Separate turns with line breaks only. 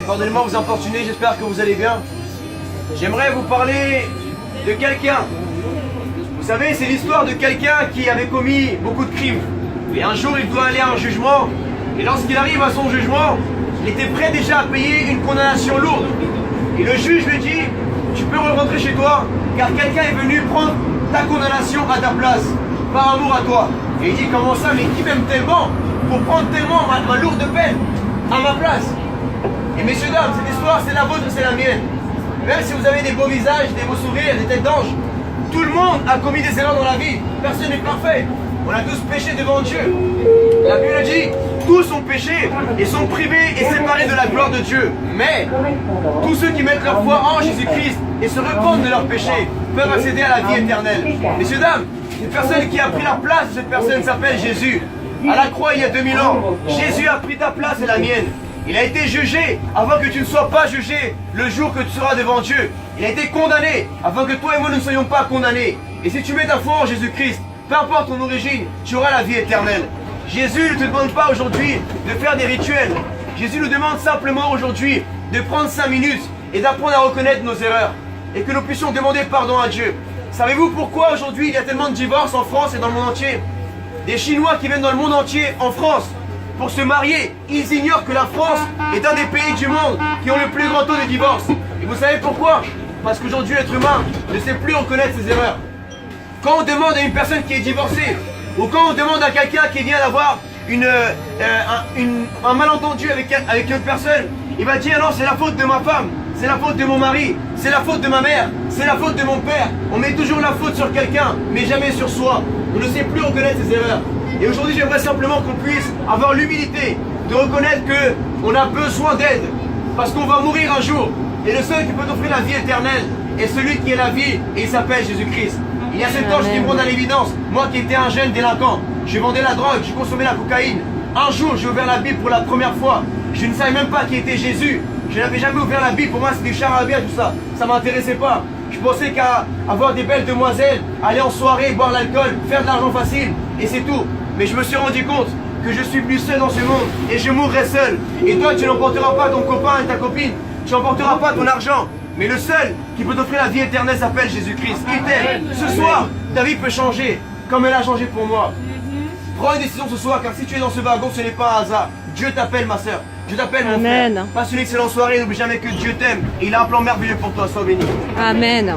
Pardonnez-moi de vous importuner, j'espère que vous allez bien. J'aimerais vous parler de quelqu'un. Vous savez, c'est l'histoire de quelqu'un qui avait commis beaucoup de crimes. Et un jour, il doit aller à un jugement. Et lorsqu'il arrive à son jugement, il était prêt déjà à payer une condamnation lourde. Et le juge lui dit, tu peux rentrer chez toi, car quelqu'un est venu prendre ta condamnation à ta place, par amour à toi. Et il dit, comment ça, mais qui m'aime tellement pour prendre tellement ma lourde peine à ma place? Et messieurs, dames, cette histoire, c'est la vôtre, c'est la mienne. Même si vous avez des beaux visages, des beaux sourires, des têtes d'ange, tout le monde a commis des erreurs dans la vie. Personne n'est parfait. On a tous péché devant Dieu. La Bible dit, tous ont péché et sont privés et séparés de la gloire de Dieu. Mais tous ceux qui mettent leur foi en Jésus-Christ et se repentent de leurs péchés peuvent accéder à la vie éternelle. Messieurs, dames, une personne qui a pris la place de cette personne s'appelle Jésus. À la croix il y a 2000 ans, Jésus a pris ta place et la mienne. Il a été jugé avant que tu ne sois pas jugé le jour que tu seras devant Dieu. Il a été condamné afin que toi et moi ne soyons pas condamnés. Et si tu mets ta foi en Jésus-Christ, peu importe ton origine, tu auras la vie éternelle. Jésus ne te demande pas aujourd'hui de faire des rituels. Jésus nous demande simplement aujourd'hui de prendre 5 minutes et d'apprendre à reconnaître nos erreurs. Et que nous puissions demander pardon à Dieu. Savez-vous pourquoi aujourd'hui il y a tellement de divorces en France et dans le monde entier? Des Chinois qui viennent dans le monde entier, en France, pour se marier, ils ignorent que la France est un des pays du monde qui ont le plus grand taux de divorce. Et vous savez pourquoi? Parce qu'aujourd'hui l'être humain ne sait plus reconnaître ses erreurs. Quand on demande à une personne qui est divorcée, ou quand on demande à quelqu'un qui vient d'avoir un malentendu avec une personne, il va dire non, c'est la faute de ma femme, c'est la faute de mon mari, c'est la faute de ma mère, c'est la faute de mon père. On met toujours la faute sur quelqu'un, mais jamais sur soi. On ne sait plus reconnaître ses erreurs. Et aujourd'hui, j'aimerais simplement qu'on puisse avoir l'humilité de reconnaître qu'on a besoin d'aide. Parce qu'on va mourir un jour. Et le seul qui peut offrir la vie éternelle est celui qui est la vie, et il s'appelle Jésus-Christ. Il y a cet ange qui me rend à l'évidence. Moi qui étais un jeune délinquant, je vendais la drogue, je consommais la cocaïne. Un jour, j'ai ouvert la Bible pour la première fois. Je ne savais même pas qui était Jésus. Je n'avais jamais ouvert la Bible. Pour moi, c'était charabia, tout ça. Ça ne m'intéressait pas. Je pensais qu'à avoir des belles demoiselles, aller en soirée, boire l'alcool, faire de l'argent facile, et c'est tout. Mais je me suis rendu compte que je suis plus seul dans ce monde et je mourrai seul. Et toi, tu n'emporteras pas ton copain et ta copine, tu n'emporteras pas ton argent. Mais le seul qui peut t'offrir la vie éternelle s'appelle Jésus-Christ. Il t'aime. Ce soir, ta vie peut changer comme elle a changé pour moi. Prends une décision ce soir, car si tu es dans ce wagon, ce n'est pas un hasard. Dieu t'appelle, ma soeur. Dieu t'appelle, mon frère. Passe une excellente soirée. N'oublie jamais que Dieu t'aime et il a un plan merveilleux pour toi. Sois béni.
Amen.